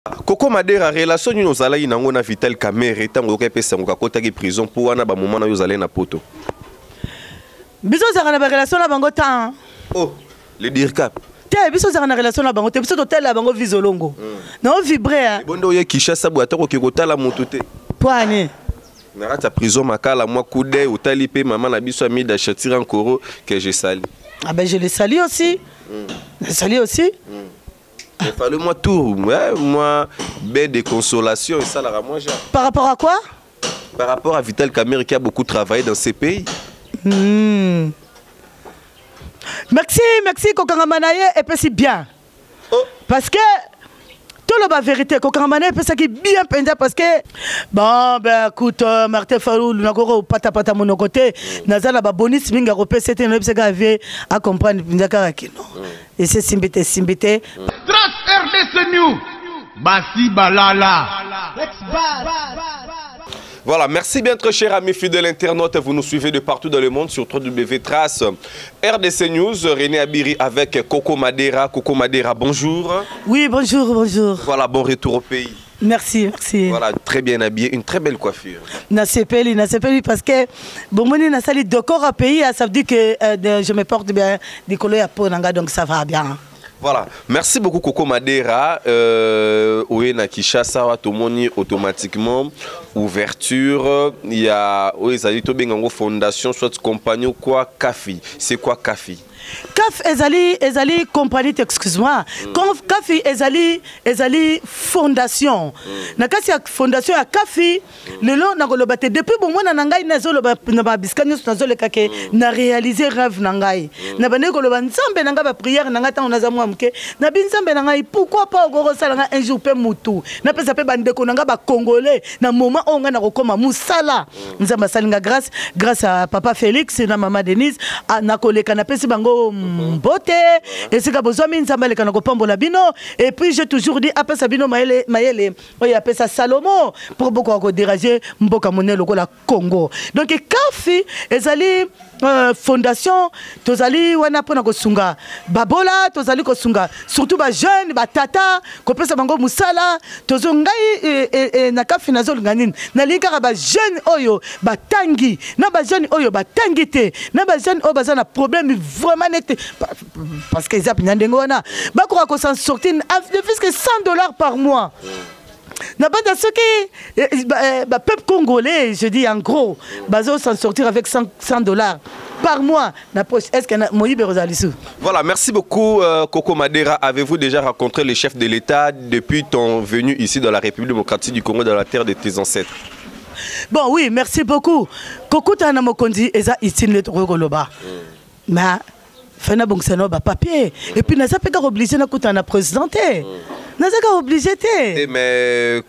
Coco Madera, relation nous allons y na Vital Kamerhe tango pesa ngo kakota ki prison pour wana ba moment na yo zalé na poto. Biso za na relation na bango tan. Oh, le dire cap. Te biso za na relation na bango te biso totel la bango vizolongo. Na o vibrer. Bondo ye Kishasa bo atako ki kotala moto te. Poane. Na rata prison makala moi coude otali pe maman na biso ami da chatira encore que je sali. Ah ben je les salue aussi. Je salue aussi. Il fallait moi tout, ouais, moi, baie de consolation et ça la moi. Par rapport à quoi? Par rapport à Vital Kamerhe qui a beaucoup travaillé dans ces pays. Merci, merci, Kokangamanaye, et puis c'est bien. Oh. Parce que tout la vérité, Kokangamanaye, c'est qui bien pendant parce que bon, ben écoute, Martin Fayulu, nakoro pata pata mon côté, nazala ba bonus minga repé c'était un obséga à comprendre pendant kino. Et c'est simbité. Trans RDC New, Basi Balala. Voilà, merci bien très chers amis fidèles internautes, vous nous suivez de partout dans le monde sur www.trace RDC News, René Abiri avec Coco Madera. Coco Madera, bonjour. Oui, bonjour. Voilà, bon retour au pays. Merci. Voilà, très bien habillé, une très belle coiffure. Nasepeli parce que bon, moi, na sali décor à pays, ça veut dire que je me porte bien des couleurs à peau, donc ça va bien. Voilà, merci beaucoup Coco Madera. Oui, na Kishasa, Tomoni automatiquement ouverture. Il y a fondation, soit compagnie quoi, Kafi. C'est quoi Kafi? Kaf ezali compagnie, excuse-moi. Kafi ezali fondation. Na kasi fondation ya Kafi lelo na kolobate depuis bon mona nangai nazolo ba biskanya nazolo kake na réaliser rêve nangai. Na bane koloba nzambe nanga ba prière nanga ta onaza mwa mke. Na binzambe nangai pourquoi pas ogoro sala un jour pe mutu. Na pesa pe bande ko nanga ba congolais na moment onga na kokoma musala. Nzamba salinga grâce à papa Félix na maman Denise na koleka na pesi bango beauté et c'est que besoin nzamba le kana ko pambola bino et puis j'ai toujours dit après Sabino mayele oya appelle ça Salomo pour beaucoup ko déranger mboka monelo ko la Congo donc Kafi ezali fondation tozali wana pona ko sunga babola tozali ko sunga surtout ba jeune ba tata ko pesa bango musala tozongai na Kafi nazo nganini na lika ba jeune oyo batangi na ba jeune oyo batangi te na ba jeune oyo bazana problème vraiment net parce que ils apprennent d'engona ba ko s'en sortir de plus que $100 par mois. Na bande ceux qui peuple congolais, je dis en gros, bazo s'en sortir avec $100 par mois. Est-ce que Moïbe Rosalisou? Voilà, merci beaucoup Coco Madera. Avez-vous déjà rencontré le chef de l'État depuis ton venue ici dans la République démocratique du Congo, dans la terre de tes ancêtres? Bon, oui, merci beaucoup. Coco Tana Mokondi eza ici le Rogoloba. Mais fena bon c'est ba papier et puis n'a pas obligé na kuta na présidenté. N'a pas obligé té. Mais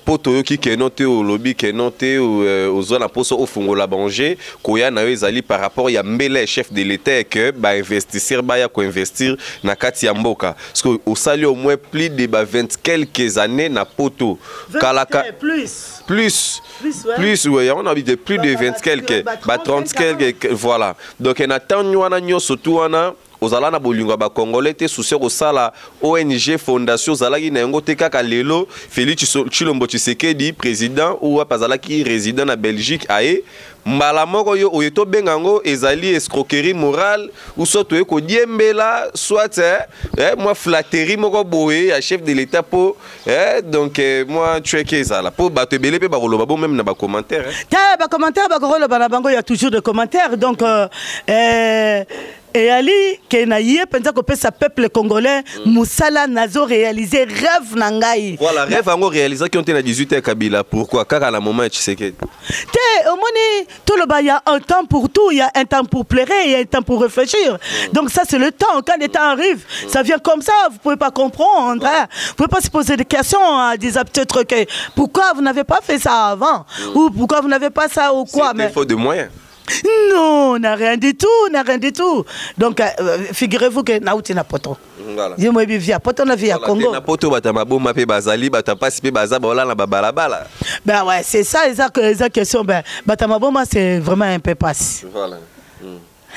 poto qui kenote au lobby kenote aux zones poso au fongo la banger koya na ezali par rapport ya mbele chef de l'État que ba investir ba ya ko investir na kati ya mboka parce que au sali au moins plus de 20 quelques années na poto kalaka plus ouais on a dit plus de 20 quelques 30 quelques voilà donc on attend wana nyoso tu wana ozala na bolingo ba congolais te souci ko sala ONG fondation zalaki na yango te kaka lelo Félix Tshilombo Tshisekedi président ou apazalaki résident na Belgique aé mbala moko yo oyeto bengango ezali escroquerie morale ou soit to ko diembela soit moi flatterie moko boye ya chef de l'État po donc moi tu es que ça là po bato belé pe ba koloba bo même na ba commentaire ba commentaire ba koloba na bango il y a toujours des commentaires donc et Ali Kenaye pensa que ce peuple congolais Moussala nazo réalisé rêve nangai. Voilà rêve ango réalisé qui ont été à 18h Kabila. Pourquoi car à la moment tu sais que au moins tout le bas il y a un temps pour tout, il y a un temps pour pleurer, il y a un temps pour réfléchir. Donc ça c'est le temps quand le temps arrive, ça vient comme ça, vous pouvez pas comprendre hein? Vous pouvez pas se poser des questions à des peut-être que pourquoi vous n'avez pas fait ça avant ou pourquoi vous n'avez pas ça ou quoi mais faute de moyens. Non, on n'a rien du tout. Donc, figurez-vous que Naouti n'a pas trop. Voilà. Je me vis à Poto, on a vu à Congo. Na poto batamabo mape bazali batapasi baza bola na babalabala. Ben ouais, c'est ça, les question ben batamabo c'est vraiment un peu passé. Voilà.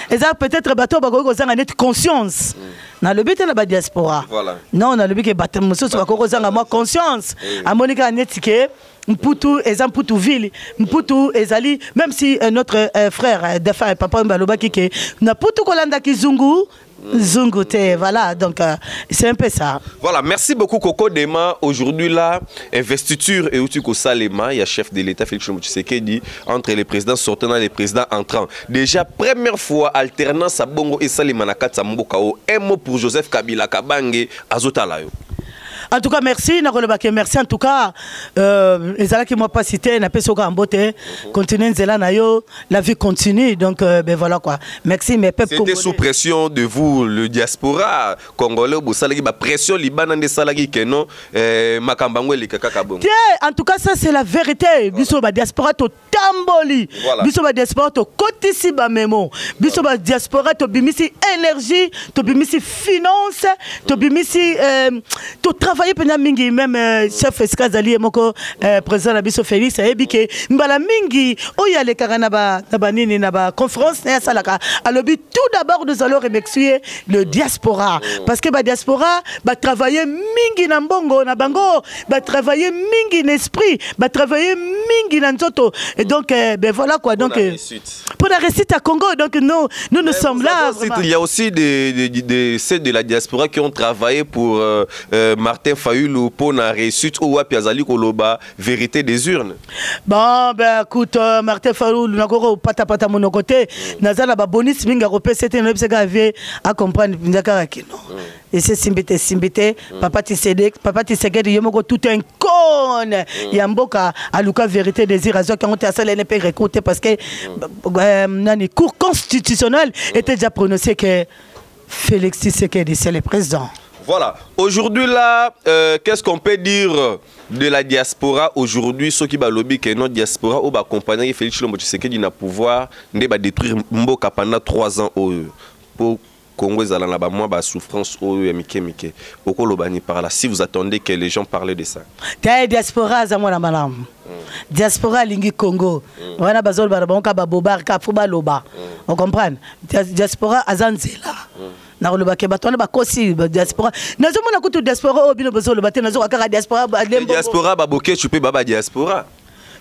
Et ça peut-être bateau bako zanga net conscience. Na le but na ba diaspora. Voilà. Non, na le but que bateau muso bako zanga moi conscience. A Monica netike Mputu Mputu ville Mputu ezali même si notre frère défunt papa Mbaloba kike na Putu kolanda kizungu Zungu te, voilà, donc c'est un peu ça. Voilà, merci beaucoup Coco Dema. Aujourd'hui là, investiture et Utuko Salema, il y a chef de l'État Félix Tshisekedi entre les présidents sortants et les présidents entrants. Déjà première fois alternance à Bongo et Salema Nakatsa Mbokao. Un mot pour Joseph Kabila Kabange Azotalayo. En tout cas, merci. Merci en tout cas. Les gens qui m'ont pas cité, n'a pas soga en beauté. Continuez Nzela Nayo, la vie continue. Donc, ben voilà quoi. Merci mes peuples. C'était sous pression de vous, le diaspora congolais, vous savez, la pression libanais de salagi keno, makambangwe le kakakabon. En tout cas, ça c'est la vérité. Biso ba diaspora to tamboli. Biso ba diaspora to kotisi ba memo. Biso ba diaspora to bimisi énergie, to bimisi finance, to bimisi to travailler pendant mingi même chef Eskazali moko président Abisso Félix ebike mbala mingi oya le karana ba nini na ba conférence na salaka alobi tout d'abord nous allons remercier le diaspora parce que ba diaspora ba travailler mingi na mbongo na bango ba travailler mingi n'esprit ba travailler mingi na nzoto et donc ben voilà quoi donc pour la réussite à Congo donc nous sommes là. Il y a aussi ceux de la diaspora qui ont travaillé pour Martin Fayulu pour la réussite ou Piazali Koloba, vérité des urnes. Bon, ben écoute, Martin Fayulu, n'a pas mon côté, Nazala Babonis, Minga Ropé, c'était un obségavé à comprendre Pindakaraki. Et c'est Simbité, Papa Tisséged, Yomoko, tout un con. Yamboka, Aluka, vérité des urnes, qui ont été à ça, l'NP recruté parce que le cours constitutionnel était déjà prononcé que Félix Tshisekedi, c'est le président. Voilà. Aujourd'hui, là, qu'est-ce qu'on peut dire de la diaspora aujourd'hui? Ceux qui lobby que notre diaspora ou accompagner Félix Tshisekedi n'a pouvoir de détruire Mboka pendant 3 ans pour Congo la moi souffrance mike. Pourquoi lobani par là? Si vous attendez que les gens parlent de ça. Diaspora za mwana malam. Diaspora lingi Congo. Wana bazol barabonka babobar ka fuba loba. On comprend? Diaspora azanzela. Na loba ke batona ba kosi diaspora. Nazo mona kutu diaspora obino bazol bate nazo akaka diaspora lembo. Diaspora baboke tu peux baba diaspora.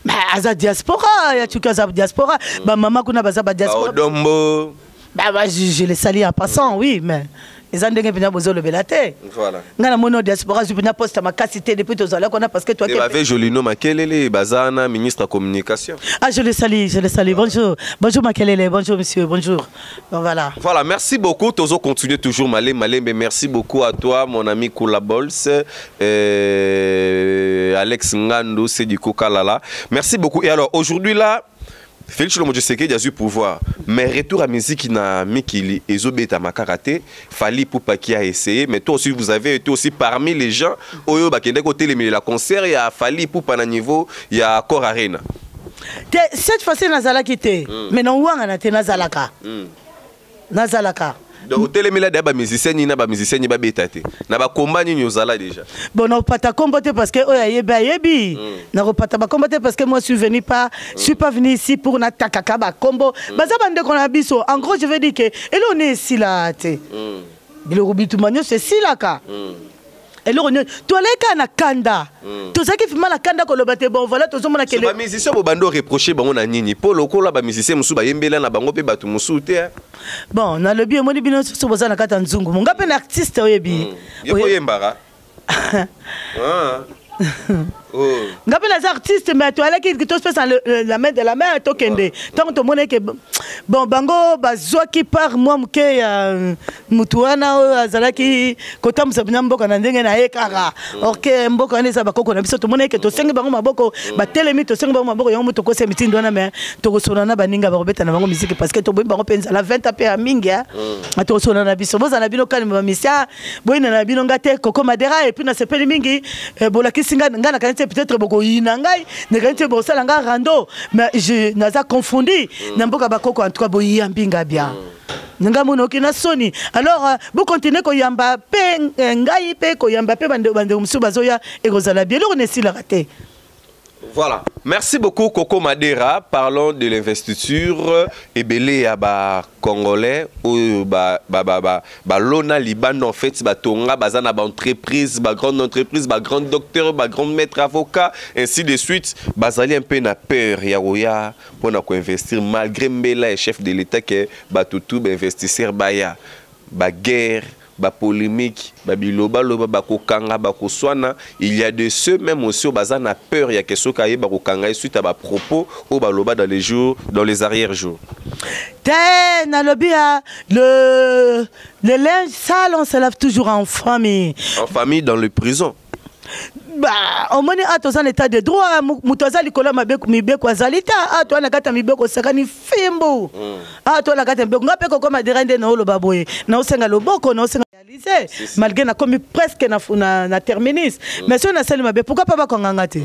Mais aza diaspora ya tukaza diaspora. Ba mama kuna baza ba diaspora. Odombo. Bah, je les salue en passant, oui, mais ils ont dit que vous le belate. Voilà. Ngana mono diaspora, je peux poste ma cité depuis tout ça là qu'on a parce que toi. Tu avais Jolino Makelele, Bazana, ministre de la communication. Ah, je le salue, je le salue. Bonjour, bonjour Makelele, bonjour monsieur, bonjour. Bon, voilà. Voilà, merci beaucoup. Tozo continue toujours malé, mais merci beaucoup à toi, mon ami Koula Bols, Alex Ngando, c'est du Kokalala. Merci beaucoup. Et alors aujourd'hui là. Félix Tshisekedi a eu pouvoir, mais retour à musique na Mikili et Zobeta Makarate, Fali Poupa qui a essayé, mais toi aussi vous avez été aussi parmi les gens Oyo Bakende côté les la concert, il y a Fali Poupa na niveau, il y a Cor Arena. Cette fois-ci Nazala quitté, mais non ouanga na te Nazalaka. Nazalaka. Donc télémila d'aba musicien ni na ba musicien ni ba betate. Na ba combat ni nyozala déjà. Bon non pas ta combattre parce que oya yebi. Na pas ta combattre parce que moi je suis pas venu ici pour na takaka ba combo. Baza bande qu'on a biso. En gros je veux dire que et là on est ici là té. Le Robitou Magno c'est ici là ka. Et là on est toi les ka na kanda. Tout ça qui fait mal à kanda ko le baté bon voilà tout ça mon akele. Ba musicien bo bando reprocher bango na nini. Pour le kola ba musicien musu ba yembela na bango pe batu musu té. Bon, on a le bien, moi, je suis posé dans la Nzungu. Mon gars, un artiste, oui. Il y a un Ngapé les artistes mais toi là qui te passe la main de la main to kende tant que mon que bon bango bazwa qui par moi mke mutuana azalaki kota musabina mboka na ndenge na ekara orke mboka ne za bakoko na biso to mon que to sengi bango maboko ba telemi to sengi bango maboko yo muto ko se mitindo na me to ko sona na baninga ba robeta na bango musique parce que to boyi bango penza la 20 ape a minga to sona na biso boza na bino kan ba misia boyi na bino ngate koko madera et puis na sepeli mingi bolaki singa ngana kan peut-être beaucoup inangai ne quand bon ça langa rando mais je naza confondu n'importe bakoko en tout cas boyi ambinga bien nga mono kina soni alors vous continuez ko yamba pe ngai pe ko yamba pe bande musu bazoya ekozala bien on est si la raté Voilà. Merci beaucoup Coco Madera. Parlons de l'investiture et belé à ba congolais ou ba lona Liban en fait ba tonga bazana ba entreprise, ba grande entreprise, ba grand docteur, ba grand maître avocat ainsi de suite. Bazali un peu na peur ya roya pour na ko investir malgré mbela chef de l'état que ba tutu ba investisseur baya ba guerre ba polémique ba biloba loba ba kokanga ba koswana. Il y a de ceux même aussi au bazar na peur ya que soka ye ba kokanga suite à ba propos au baloba dans les jours dans les arrière jours. T'es na lobia le linge sale on se lave toujours en famille. En famille dans les prisons. Bah, au moins à ton état de droit, mutoza likola mibeko azalita, à toi na kata mibeko sakani fimbo. À toi na kata mibeko ngape ko comme derende na lo baboye. Na osenga loboko na osenga réaliser malgré na comme presque na terminus. Mais si on a celle mabe pourquoi pas ba kongangate?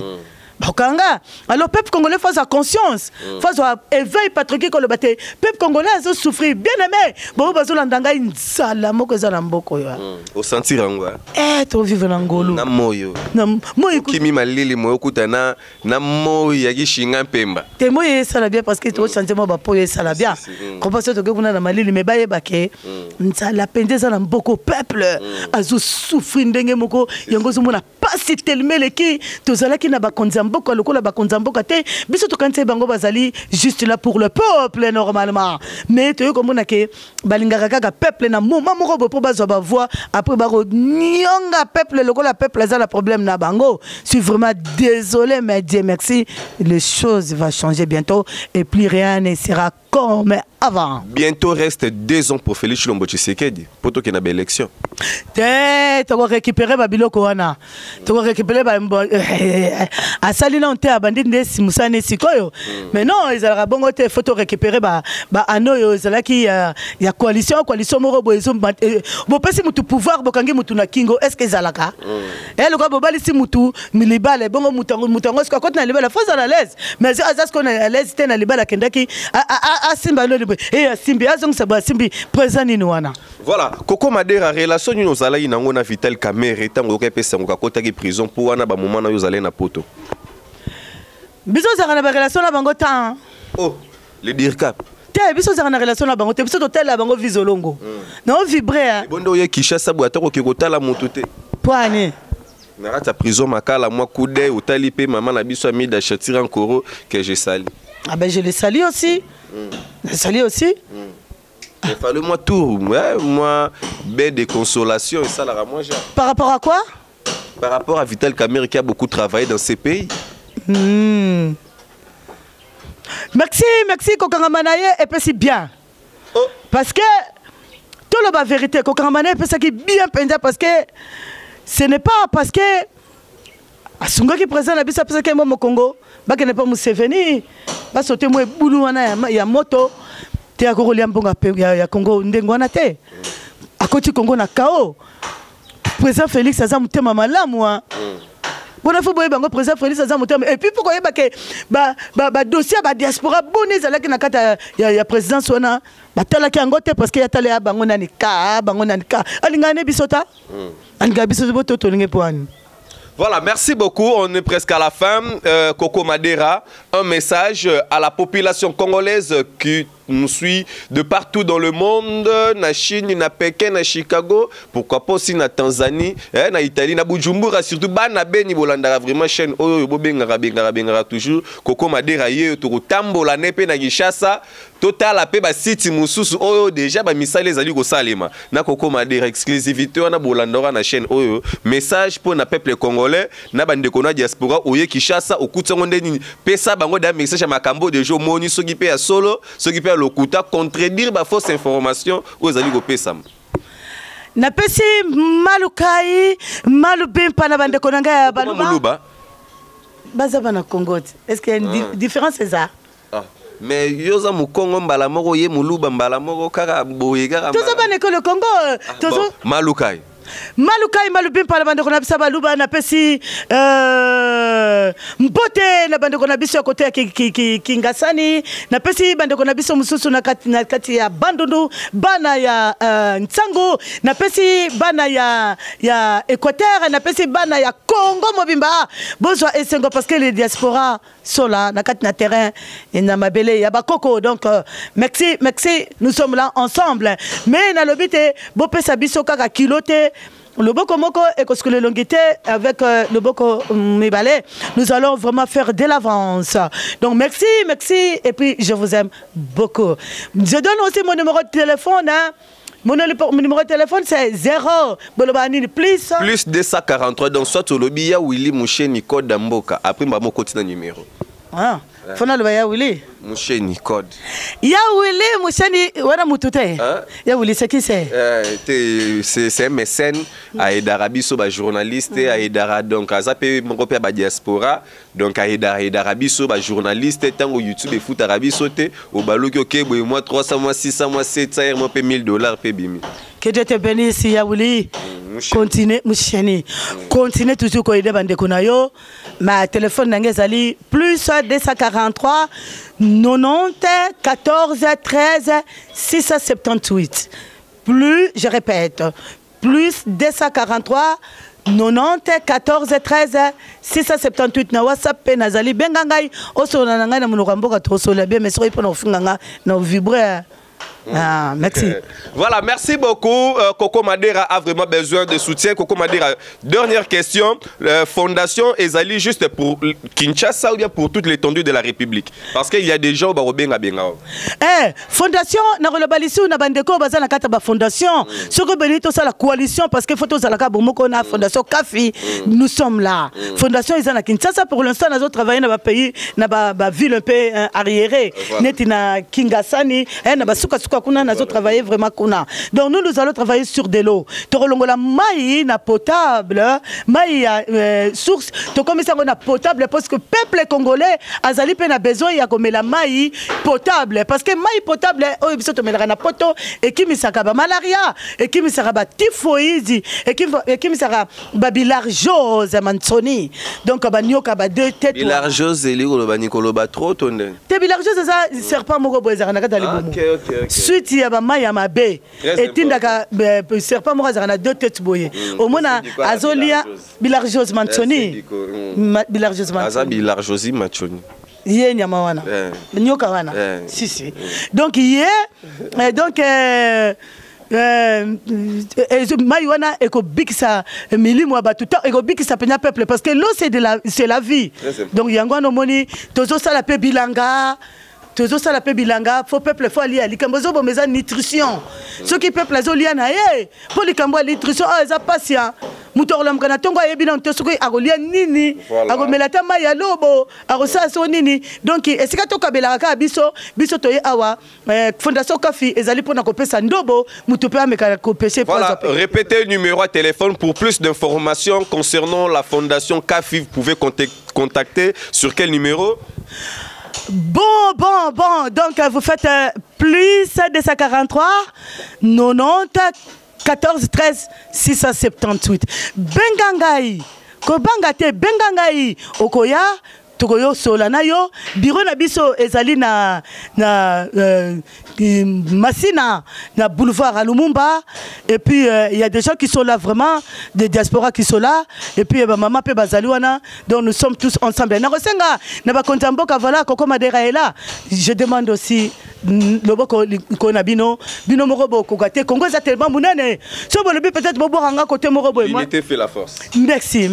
Bakanga. Alors peuple congolais face à conscience, face à éveil patriotique ko le baté. Peuple congolais a souffrir bien aimé. Bon bazola ndanga insala moko za mboko yo. Au sentir angwa. To vivre na ngolo. Na moyo. Na moyo kimi malili moyo kutana na moyo ya gishinga pemba. Te moyo sala bien parce que to chanter mo ba poyo sala bien. Compensation to kuna na malili me baye bake. Nsala pendeza na mboko peuple. Azo souffrir ndenge moko yango zo mona pasi tellement leki to zala ki na ba konza mboka lokola ba konza mboka te biso to kante bango bazali juste là pour le peuple normalement. Mais to ko mona ke balingaka kaka peuple na moment moko po bazo ba voix après ba nyonga peuple lokola peuple za la problème na bango. Je suis vraiment désolé mais Dieu merci, les choses vont changer bientôt et plus rien ne sera comme avant. Bientôt reste 2 ans pour Félix Tshilombo Tshisekedi pour toi qui na élection. Tu vas récupérer Babiloko wana. Tu vas récupérer Asalina on te abandé ndesi musane sikoyo. Mais non, ils allaient bongo te photo récupérer ba anoyo zala ki ya coalition moro boezo bo pesi mutu pouvoir bokangi mutu na kingo est-ce que zalaka? Et le gars bobali si mutu milibale bongo mutango est-ce que côté na libala faut à l'aise. Mais azas qu'on à l'aise te na libala kendaki Simba lo et Simbi azong saba Simbi présent ni wana. Voilà, Coco Madera relation nous zala nango na Vital Kamerhe tango ka pesa ngo kota ki prison pour wana ba moment na yo zala na poto. Biso za na ba relation na bango temps. Oh, le DIRCAP. Te biso za na relation na bango te biso to tela bango vizolongo. Na o vibrer. Bondo ye Kishasa bwata ko kotala moto te. Poane. Na rata prison makala moi coude otali pe maman na biso ami da Chatira Nkoro que je salue. Ah ben je le salue aussi. Je salue aussi. Il fallait moi tout, moi baie de consolation et ça la moi j'ai. Par rapport à quoi? Par rapport à Vital Kamerhe qui a beaucoup travaillé dans ces pays. Merci Kokangamanaye et puis c'est bien. Oh. Parce que tout le vérité Kokangamanaye et puis ça qui est bien pendant parce que ce n'est pas parce que Asunga qui présente la bise parce que moi au Congo, bah que n'est pas Museveni, bah sauter moi boulou wana ya moto. Te akorolia mbonga ya Congo ndengwana te. Akoti Congo na kao. Président Félix aza mutema malamu wa. Bona fo boye bango président Félix aza mutema et puis pourquoi yeba ke ba dossier ba diaspora boni zalaki na kata ya présidence wana batala ki angote parce que ya tale ya bango nani ka alingane bisota. Anga bisoto boto tolinge poani. Voilà, merci beaucoup. On est presque à la fin. Coco Madera, un message à la population congolaise qui nous suit de partout dans le monde, na Chine, na Pékin, na Chicago, pourquoi pas aussi na Tanzanie, na Italie, na Bujumbura, surtout na Beni Bolandara, vraiment chaîne Oyo Bengara toujours. Coco Madera ye to tambola nepe na Kinshasa. Total ape ba site mususu Oyo déjà ba misale zali ko salema. Na Coco Madera exclusivité na Bolandara na chaîne Oyo. Message pour na peuple congolais, na bande kona diaspora oye Kinshasa okutango ndeni pesa bango da message ya makambo de jo moni soki pe ya solo, soki pe lokuta contredire ba fausse information aux ali ko pesam. Na pesi malukai malubim pana bande konanga ya baluba. Baza bana Congo. Est-ce qu'il y a une différence c'est ça? Mais yoza mukongo mbala moko ye muluba mbala moko kaka boye kaka. Toza bana ko le Congo. Tozo malukai. Malukai malubim par la bande qu'on a bisa baluba na pesi mbote na bande qu'on a bisa côté Kingasani na pesi bande qu'on a bisa mususu na kati ya Bandundu bana ya Nsango na pesi bana ya Équateur na pesi bana ya Congo mobimba bonsoir esengo parce que les diaspora sont là na kati na terrain et na mabele ya bakoko donc merci nous sommes là ensemble mais na lobité bo pesa biso kaka kilote le boko moko et parce que le longité avec le boko mibale nous allons vraiment faire de l'avance donc merci et puis je vous aime beaucoup. Je donne aussi mon numéro de téléphone hein. Mon numéro de téléphone c'est 0 plus 243 donc soit au lobby ya Willy Moucheni code Mboka après maman continue numéro. Ah, fona le ya Willy Moucheni code. Ya Willy Moucheni wana mutute. Ya Willy c'est qui c'est? C'est un mécène à Edarabiso ba journaliste à Edara donc à zape mon père ba diaspora donc à Edarabiso ba journaliste tango YouTube et foot Arabiso te au baloki OK boy moi 300 mois 600 mois 700 moi pe $1000 pe bimi. Que Dieu te bénisse ya Willy. Continue Moucheni. Continue toujours ko ide bande konayo. Ma téléphone nangezali plus 243 90 14 13 678 plus je répète plus 243 90 14 13 678 na WhatsApp pe nazali bengangai osona nanga na munoko mboka tosola bien mais soki pona ofunganga na vibrer. Ah, merci. Voilà, merci beaucoup. Coco Madera a vraiment besoin de soutien. Coco Madera, dernière question. Fondation Ezali juste pour Kinshasa ou bien pour toute l'étendue de la République? Parce qu'il y a des gens qui ont fondation, na relabalissi ou na bandeko baza na kata ba fondation. Ce que benito ça la coalition parce que photo za la ka bomoko na fondation Kafi. Nous sommes là. Fondation Ezana Kinshasa pour l'instant nous avons travaillé dans ba pays na ba ville un peu arriérée. Netina Kingasani, na ba suka kuna nazo travailler vraiment kuna. Donc nous allons travailler sur de l'eau. To rolongola mai na potable, mai source, to komisa na potable parce que peuple congolais azali pe na besoin ya komela mai potable parce que mai potable o biso to melaka na poto et qui misaka ba malaria et qui misaka ba typhoïde et qui misaka ba bilharziose mansoni. Donc ba nyoka ba deux têtes. Bilharziose eli ko ba nikolo ba trop tonne. Te bilharziose ça serpent moko boza na kata libomo. Suite ya ba mai ya mabe etindaka serpent moko za na deux têtes boye au mona azolia bilharziose mansoni bilharziose mansoni aza bilharziose mansoni yé nyama wana nyoka wana si donc yé donc mai wana eko bikisa milimo ba tout eko bikisa penya peuple parce que l'eau c'est la vie donc yango no moni tozo sala pe bilanga toujours ça la pe bilanga faut peuple faut aller à likambozo bo meza nutrition ceux qui peuple azolia na ye pour likambo nutrition eza patient mutorla mkana tongo yebi na ntosuko agolia nini agomela tama ya lobo agosa so nini donc esika to kabela ka biso toye awa fondation Kafi ezali pona kopesa ndobo mutu pe ameka ko pêcher. Voilà, répétez le numéro de téléphone pour plus d'informations concernant la fondation Kafi. Vous pouvez contacter sur quel numéro? Bon, donc vous faites plus 243 90 14 13 678. Bengangai, Kobangate, Bengangai, Okoya, Tokoyo Solanayo, bureau na biso ezali na Massina, na boulevard à Lumumba, et puis il y a des gens qui sont là vraiment, des diasporas qui sont là, et puis maman pe bazaliwana, donc nous sommes tous ensemble. Na Rosenga, na ba kontamboka voilà, Coco Madera est là. Je demande aussi le boko kona bino morobo kokate Congo za tellement munene. So bon peut-être bobo ranga côté morobo. L'unité fait la force. Merci.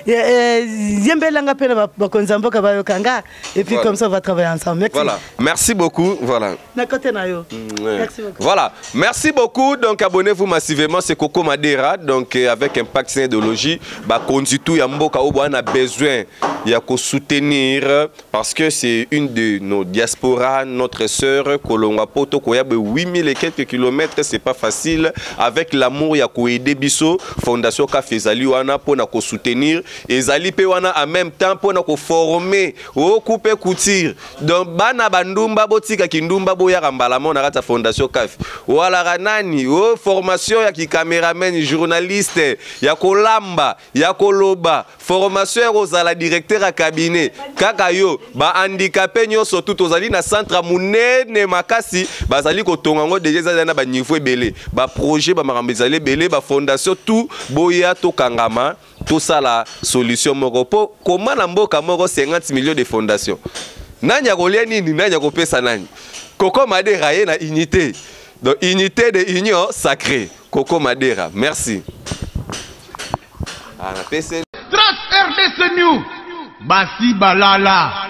Yembelanga pe na ba kontamboka ba yokanga, et puis comme ça on va travailler ensemble. Merci. Voilà. Merci beaucoup. Voilà. Merci beaucoup. Voilà, merci beaucoup. Donc abonnez-vous massivement, c'est Coco Madera. Donc avec Impact Syndologie, bah Konzitu Yamboka on a besoin de soutenir parce que c'est une de nos diasporas, notre notre sœur kolonga poto koya 8000 et quelques kilomètres, c'est pas facile. Avec l'amour ya ko aider biso fondation CAF ezali wana pona ko soutenir ezali pe wana en même temps pona ko former o couper couture donc bana bandumba botika kindumba boya kambala mona kata fondation CAF wala ranani o formation ya ki cameraman journaliste ya kolamba ya koloba formation ya kozala directeur à cabinet kaka yo ba handicapé nyoso tout ozali na centre munene makasi bazali ko tongango déjà na ba niveau ebele ba projet ba marambezali belé ba fondation tout boya to kangama tout ça la solution moko po comment na mboka moko 50 millions de fondations nanya kolia nini nanya kopesa nani Coco Madera ye na unité donc unité de union sacrée Coco Madera merci ah na PC Trace RDC New Basi Balala.